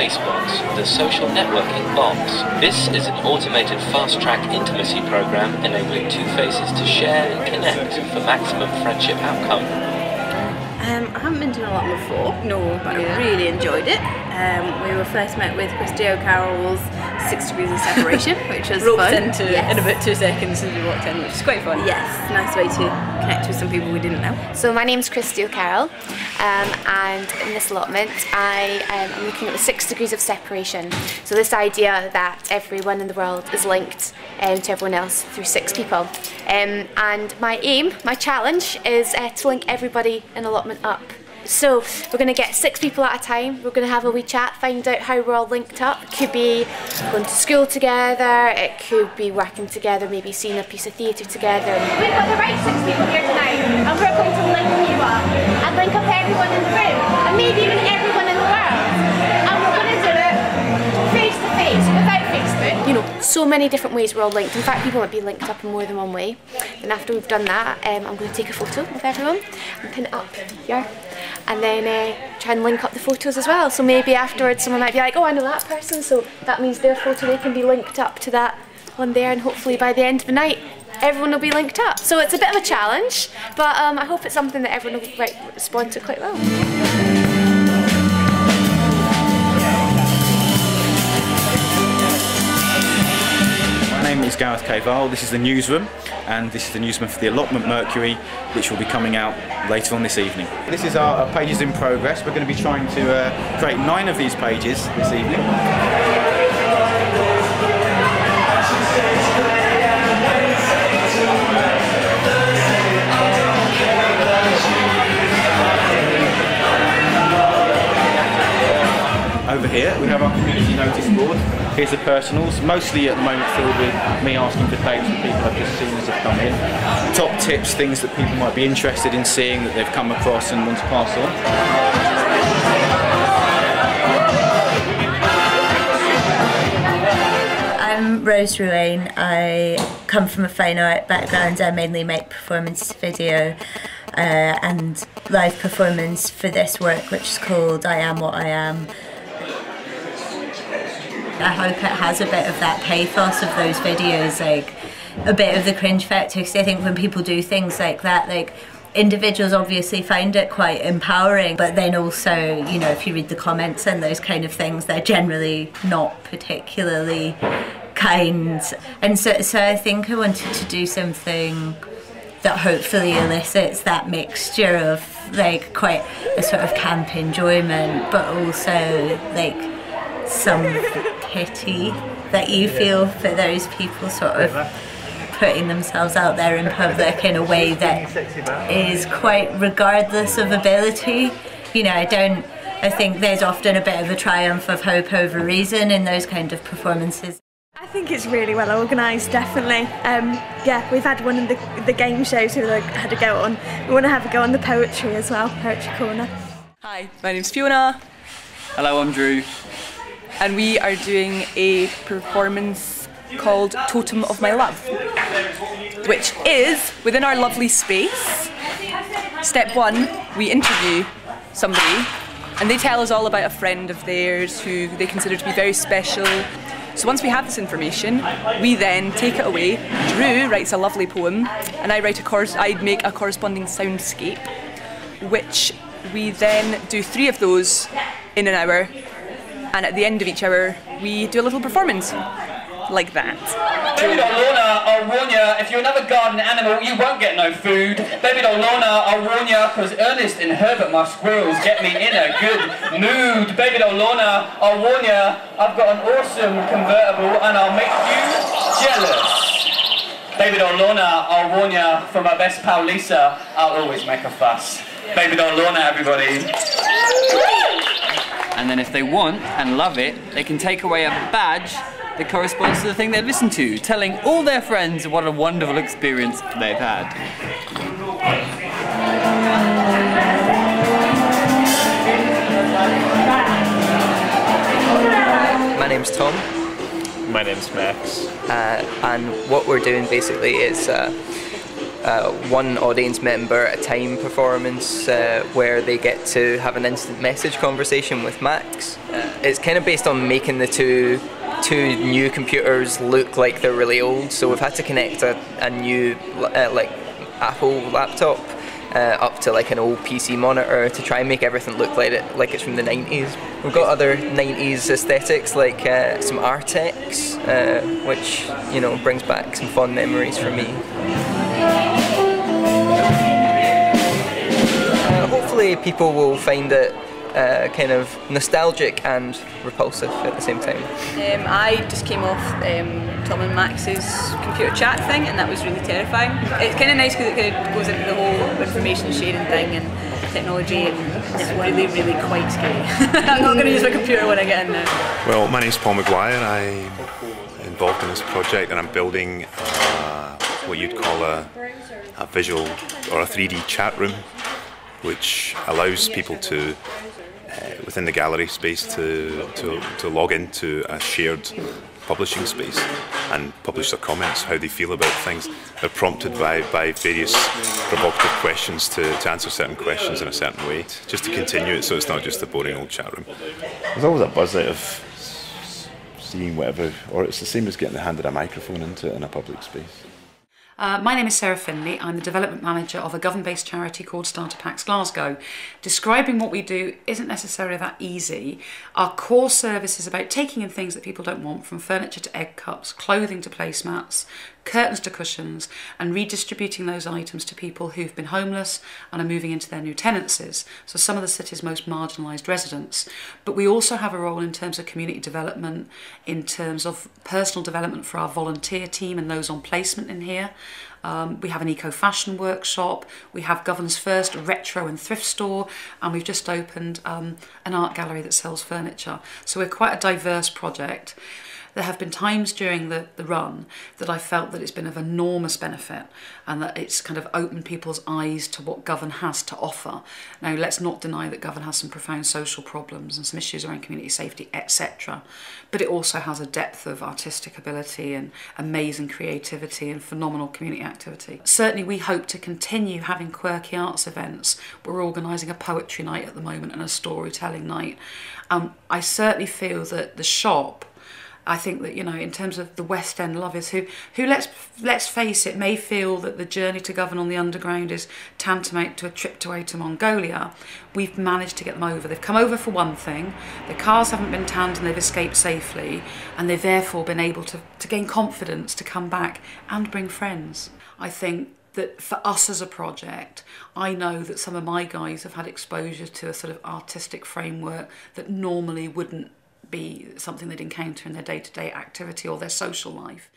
Facebox, the social networking box. This is an automated fast-track intimacy program enabling two faces to share and connect for maximum friendship outcome. I haven't been to an allotment before, no, but I really enjoyed it. We were first met with Christy O'Carroll's 6 Degrees of Separation, which was fun. Into in about 2 seconds as we walked in, which is quite fun. Yes, nice way to connect with some people we didn't know. So my name's Christy O'Carroll, and in this allotment I am looking at the 6 Degrees of Separation. So this idea that everyone in the world is linked to everyone else through 6 people. And my aim, my challenge, is to link everybody in allotment up. So we're going to get 6 people at a time, we're going to have a wee chat, find out how we're all linked up. It could be going to school together, it could be working together, maybe seeing a piece of theatre together. We've got the right 6 people here tonight, and we're going to link you up, and link up everyone in the room, and maybe even everyone in the world. And we're going to do it face to face, without Facebook. You know, so many different ways we're all linked. In fact, people might be linked up in more than one way. And after we've done that, I'm going to take a photo of everyone and pin it up here. And then try and link up the photos as well. So maybe afterwards someone might be like, oh, I know that person, so that means their photo, they can be linked up to that one there, and hopefully by the end of the night everyone will be linked up. So it's a bit of a challenge, but I hope it's something that everyone will respond to quite well. My name is Gareth Caval, this is the newsroom, and this is the newsroom for the Allotment Mercury, which will be coming out later on this evening. This is our pages in progress. We're going to be trying to create 9 of these pages this evening. Over here we have our community notice board. Here's the personals, mostly at the moment filled with me asking for dates from people I've just seen as they've come in. Top tips, things that people might be interested in seeing that they've come across and want to pass on. I'm Rose Ruane. I come from a fine art background. I mainly make performance video and live performance for this work, which is called I Am What I Am. I hope it has a bit of that pathos of those videos, like a bit of the cringe factor, because I think when people do things like that, like individuals obviously find it quite empowering, but then also, you know, if you read the comments and those kind of things, they're generally not particularly kind. And so I think I wanted to do something that hopefully elicits that mixture of like quite a sort of camp enjoyment, but also like some pity that you feel for those people sort of putting themselves out there in public in a way that is quite regardless of ability. You know, I think there's often a bit of a triumph of hope over reason in those kind of performances. I think it's really well organised, definitely. Yeah, we've had one in the game shows who had a go on. We want to have a go on the poetry as well, Poetry Corner. Hi, my name's Fiona. Hello, I'm Drew. And we are doing a performance called Totem of My Love, which is within our lovely space. Step 1, we interview somebody and they tell us all about a friend of theirs who they consider to be very special. So once we have this information, we then take it away. Drew writes a lovely poem and I make a corresponding soundscape, which we then do 3 of those in an hour. And at the end of each hour, we do a little performance, like that. Baby doll Lorna, I'll warn ya, if you're another garden animal, you won't get no food. Baby doll Lorna, I'll warn ya, cause Ernest and Herbert, my squirrels, get me in a good mood. Baby doll Lorna, I'll warn ya, I've got an awesome convertible and I'll make you jealous. Baby doll Lorna, I'll warn ya, for my best pal Lisa, I'll always make a fuss. Baby doll Lorna, everybody. And then if they want and love it, they can take away a badge that corresponds to the thing they've listened to, telling all their friends what a wonderful experience they've had. My name's Tom. My name's Max. And what we're doing basically is one audience member at a time performance where they get to have an instant message conversation with Max. it's kind of based on making the two new computers look like they're really old. So we've had to connect a new like Apple laptop up to like an old PC monitor to try and make everything look like it's from the 90s. We've got other 90s aesthetics like some Artex, which, you know, brings back some fond memories for me. Hopefully people will find it kind of nostalgic and repulsive at the same time. I just came off Tom and Max's computer chat thing, and that was really terrifying. It's kind of nice because it kind of goes into the whole information sharing thing and technology, and it's really, really quite scary. I'm not going to use my computer when I get in there. Well, my name's Paul McGuire. I'm involved in this project, and I'm building what you'd call a visual or a 3D chat room, which allows people to, within the gallery space, to log into a shared publishing space and publish their comments, how they feel about things. They're prompted by various provocative questions to answer certain questions in a certain way, just to continue it so it's not just a boring old chat room. There's always a buzz out of seeing whatever, or it's the same as getting handed a microphone into it in a public space. My name is Sarah Finley. I'm the development manager of a Govan-based charity called Starter Packs Glasgow. Describing what we do isn't necessarily that easy. Our core service is about taking in things that people don't want, from furniture to egg cups, clothing to placemats, curtains to cushions, and redistributing those items to people who've been homeless and are moving into their new tenancies, so some of the city's most marginalised residents. But we also have a role in terms of community development, in terms of personal development for our volunteer team and those on placement in here. We have an eco-fashion workshop, we have Govan's first retro and thrift store, and we've just opened an art gallery that sells furniture. So we're quite a diverse project. There have been times during the run that I felt that it's been of enormous benefit and that it's kind of opened people's eyes to what Govan has to offer. Now, let's not deny that Govan has some profound social problems and some issues around community safety, etc. But it also has a depth of artistic ability and amazing creativity and phenomenal community activity. Certainly, we hope to continue having quirky arts events. We're organising a poetry night at the moment and a storytelling night. I certainly feel that the shop, I think that, you know, in terms of the West End lovers who let's face it, may feel that the journey to Govan on the Underground is tantamount to a trip to Mongolia, we've managed to get them over. They've come over for one thing, their cars haven't been tanned and they've escaped safely, and they've therefore been able to gain confidence to come back and bring friends. I think that for us as a project, I know that some of my guys have had exposure to a sort of artistic framework that normally wouldn't be something they'd encounter in their day-to-day activity or their social life.